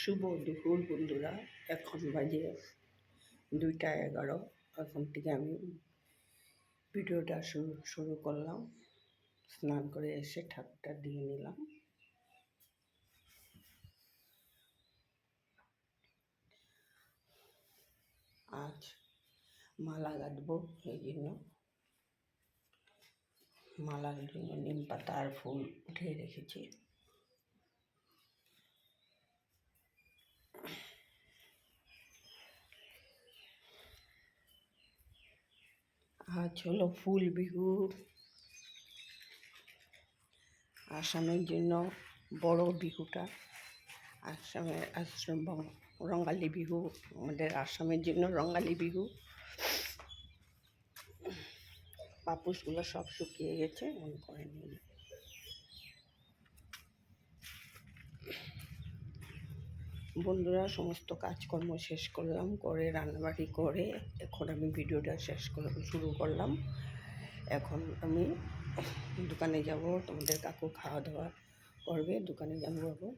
শুভ দুপুর বন্ধুরা, এখন বাজে 2টা 11। এখন থেকে আমি ভিডিওটা শুরু করলাম। স্নান করে এসে ঠাকুরটা দিয়ে নিলাম। আজ মালা গাঁথবো, এই জন্য মালার জন্য নিম পাতা আর ফুল উঠিয়ে রেখেছি। আজ হলো ফুল বিহু। আসামের জন্য বড় বিহুটা, আসামের রঙালী বিহু, আমাদের আসামের জন্য রঙালী বিহু। পাপুসগুলো সব শুকিয়ে গেছে, মনে করে নিয়ে বন্ধুরা, সমস্ত কাজকর্ম শেষ করলাম, করে রান্নাবাড়ি করে এখন আমি ভিডিওটা শুরু করলাম। এখন আমি দোকানে যাব, তোমাদের কাকু খাওয়া দাওয়া করবে, দোকানে যাবো।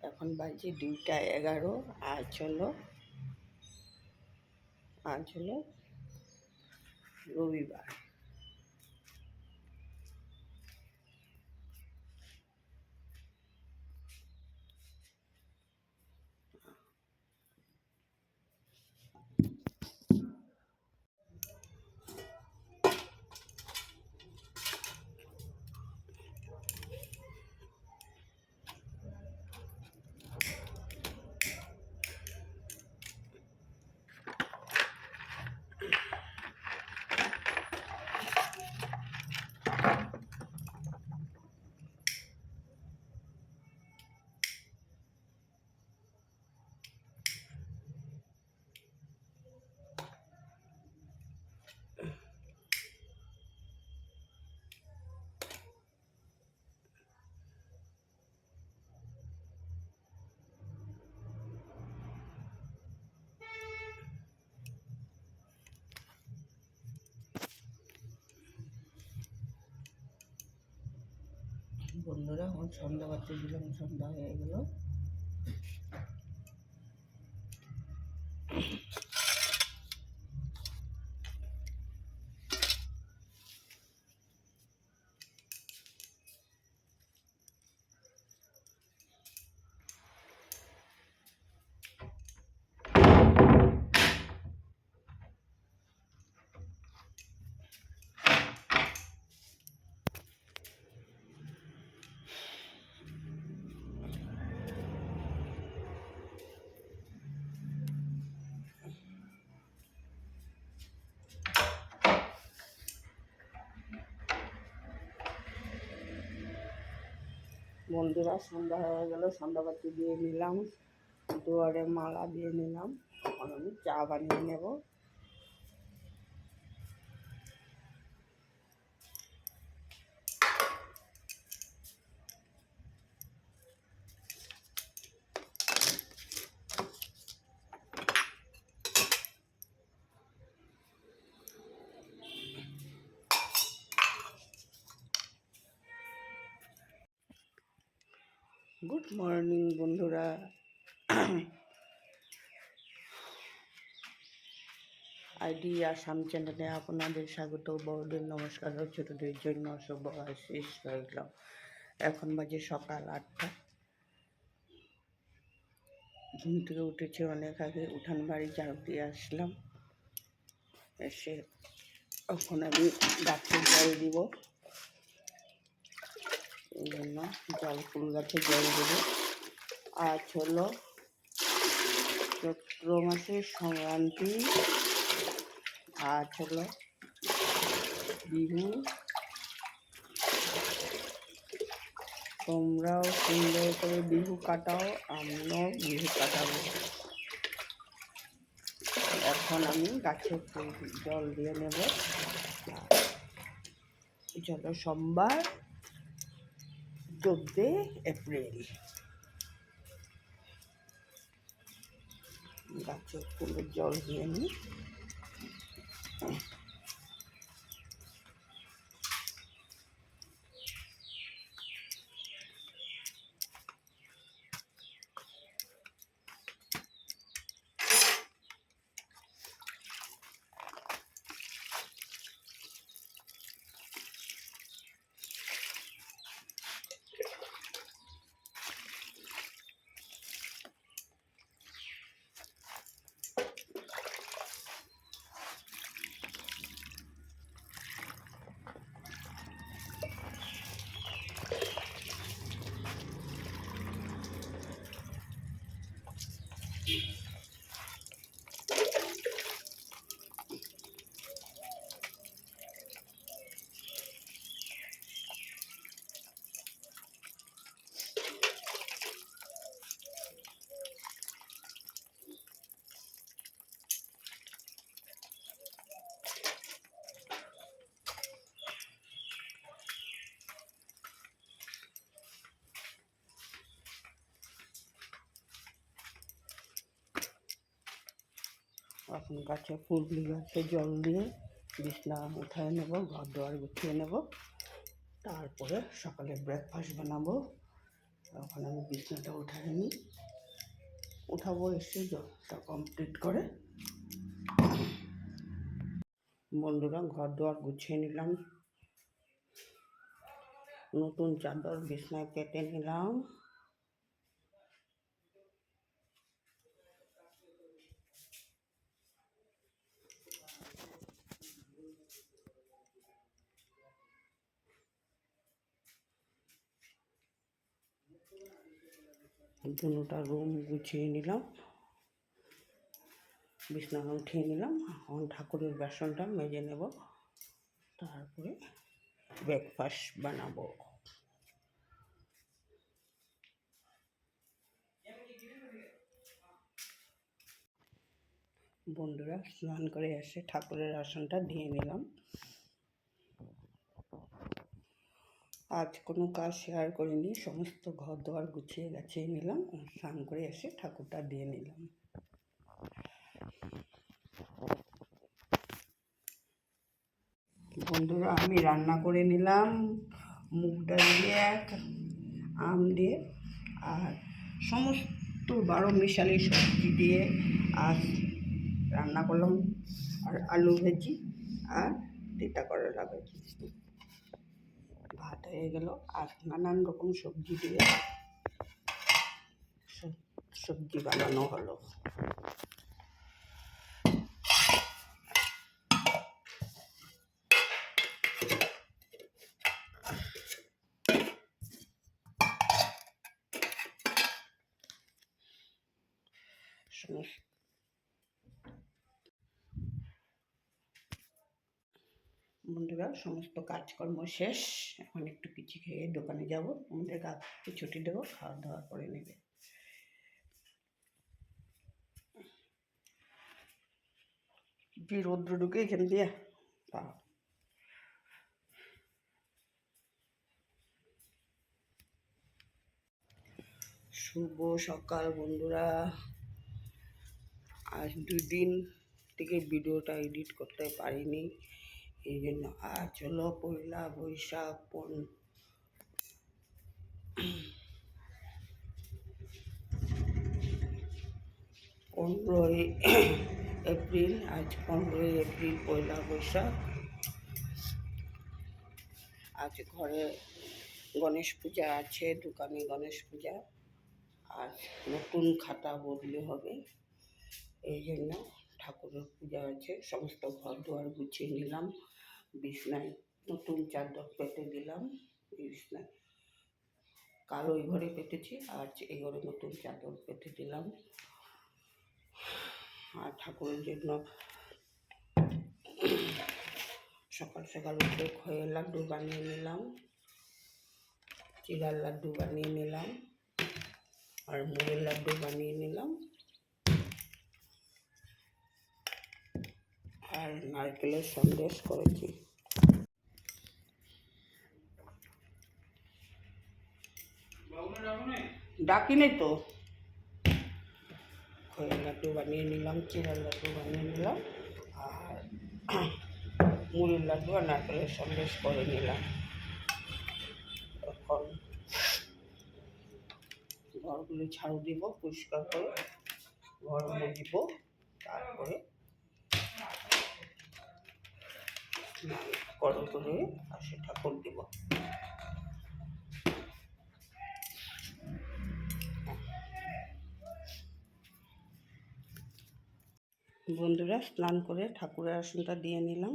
এখন বাজে 2টা 11। আজ হলো রবিবার। বন্ধুরা, এখন সন্ধ্যা বাতি দিলাম, সন্ধ্যা হয়ে গেল। বন্ধুরা, সন্ধ্যা হয়ে গেল, সন্ধ্যাবাতি দিয়ে নিলাম, দুয়ারে মালা দিয়ে নিলাম। এখন আমি চা বানিয়ে নেব। গুড মর্নিং বন্ধুরা, আইডি আসাম চ্যানেলে আপনাদের স্বাগত। বড়দের নমস্কার, ছোটদের জন্য শুভ আশীষ রইল। এখন বাজে সকাল 8টা। ঘুম থেকে উঠেছে অনেক আগে, উঠান বাড়ি ঝাড়ু দিয়ে আসলাম। এসে এখন আমি গাছে জল দিব, এই জন্য ফুল গাছে জল দেবো। আজ হলো চৈত্র মাসের সংক্রান্তি। আজ হলো বিহু। তোমরাও সুন্দর করে বিহু কাটাও, আমিও বিহু কাটাবো। এখন আমি গাছে জল দিয়ে নেব। চলো, সোমবার 14 এপ্রিল। গাছে ফুলের জল দিয়ে নিই। এখন গাছে ফুলগুলি গাছে জল দিয়ে বিছনা উঠায় নেব, ঘর দুয়ার গুছিয়ে নেব, তারপরে সকালে ব্রেকফাস্ট বানাবো। এখন আমি বিছনাটা উঠাই নিই, উঠাবো এসে জলটা কমপ্লিট করে। বন্ধুরা ঘর দুয়ার গুছিয়ে নিলাম, নতুন চাদর বিছনায় পেতে নিলাম। দুটা রুম গুছিয়ে নিলাম, বিছনা উঠিয়ে নিলাম। এখন ঠাকুরের বাসনটা মেজে নেব, তারপরে ব্রেকফাস্ট বানাবো। বন্ধুরা স্নান করে এসে ঠাকুরের আসনটা দিয়ে নিলাম। আজ কোনো কাজ শেয়ার করিনি, সমস্ত ঘর দুয়ার গুছিয়ে গাছিয়ে নিলাম, স্নান করে এসে ঠাকুরটা দিয়ে নিলাম। বন্ধুরা আমি রান্না করে নিলাম মুগ ডাল দিয়ে, আম দিয়ে, আর সমস্ত 12 মিশালি সবজি দিয়ে আজ রান্না করলাম, আর আলু ভেজি আর তিতা করলা ভেজি। ভাত হয়ে গেল, আর নানান রকম সবজি দিয়ে সবজি বানানো হলো। বন্ধুরা সমস্ত কাজকর্ম শেষ, এখন একটু কিছু খেয়ে দোকানে যাব, আমাদের গাছকে ছুটি দেবো, খাওয়া দাওয়া করে নেবে। যে রৌদ্র ঢুকে এখান দিয়ে শুভ সকাল বন্ধুরা। আজ 2 দিন থেকে ভিডিওটা এডিট করতে পারিনি, এই জন্য আজ হলো পয়লা বৈশাখ 15ই এপ্রিল। আজ 15ই এপ্রিল, পয়লা বৈশাখ। আজ ঘরে গণেশ পূজা আছে, দোকানে গণেশ পূজা, আর নতুন খাতা বদলে হবে, এই জন্য ঠাকুরের পূজা আছে। সমস্ত ঘর দুয়ার গুছিয়ে নিলাম, বিছনায় নতুন চাদর পেতে দিলাম। বিছনায় কাল ওই ঘরে পেতেছি, আজ এই ঘরে নতুন চাদর পেতে দিলাম। আর ঠাকুরের জন্য সকাল সকাল উঠে খয়ের লাড্ডু বানিয়ে নিলাম, চিড়ার লাড্ডু বানিয়ে নিলাম, আর মুড়ের লাড্ডু বানিয়ে নিলাম, আর নারকেলের সন্দেশ করেছি। ডাকি নেই তো। খয়ের লাড্ডু বানিয়ে নিলাম, চিড়ার লাড্ডু বানিয়ে নিলাম, আর মুড়ির লাড্ডু আর নারকেলের সন্দেশ করে নিলাম। এখন ঘরগুলি ঝাড়ু দিব, পরিষ্কার করে ঘর মুছব, তারপরে করে আসে ঠাকুর দিব। বন্ধুরা স্নান করে ঠাকুরের আসনটা দিয়ে নিলাম।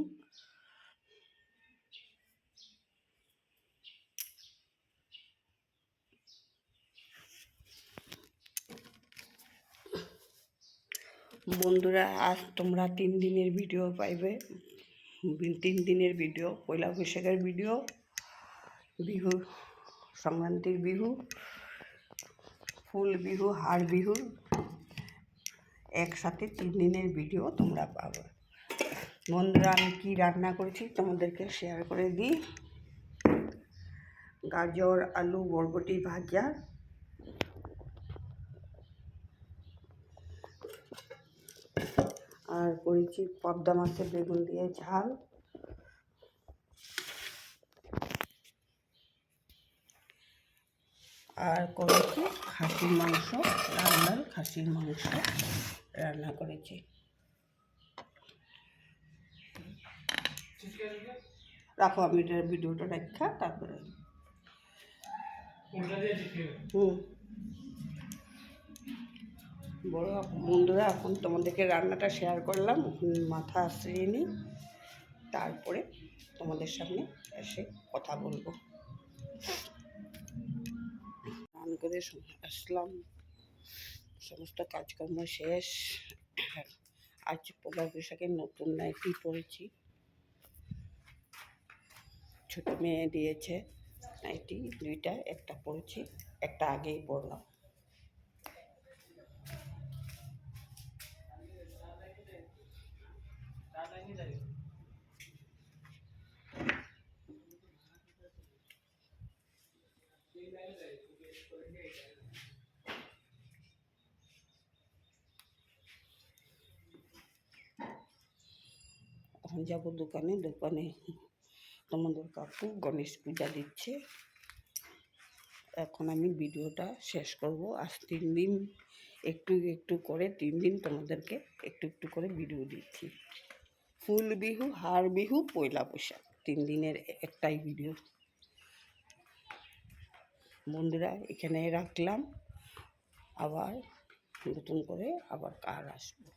বন্ধুরা আজ তোমরা 3 দিনের ভিডিও পাইবে, 3 দিনের ভিডিও, পয়লা বৈশাখের ভিডিও, বিহু সংক্রান্তির বিহু, ফুল বিহু, হাড় বিহু, একসাথে 3 দিনের ভিডিও তোমরা পাবে। বন্ধুরা আমি কি রান্না করেছি তোমাদেরকে শেয়ার করে দিই। গাজর আলু বরবটি ভাজা, আর করেছি পাবদা মাছের বেগুন দিয়ে ঝাল, আর করেছি খাসির মাংস, লাল লাল খাসির মাংস রান্না করেছি। রাখো, আমি ভিডিওটা দেখা তারপরে বড় বন্ধুরা, এখন তোমাদেরকে রান্নাটা শেয়ার করলাম, মাথা আশ্রিয়ে নিই, তারপরে তোমাদের সামনে এসে কথা বলবো। স্নান করে আসলাম, সমস্ত কাজকর্ম শেষ। আজ পয়লা বৈশাখের নতুন নাইটি পরেছি, ছোট মেয়ে দিয়েছে নাইটি দুইটা, একটা পরেছি, একটা আগেই পরলাম। এখন যাবো দোকানে, তোমাদের কাকু গণেশ পূজা দিচ্ছে। এখন আমি ভিডিওটা শেষ করব। আজ 3 দিন একটু একটু করে, 3 দিন তোমাদেরকে একটু একটু করে ভিডিও দিচ্ছি। ফুল বিহু, হার বিহু, পয়লা বৈশাখ, 3 দিনের একটাই ভিডিও। বন্ধুরা এখানে রাখলাম, আবার নতুন করে আবার কাল আসবো।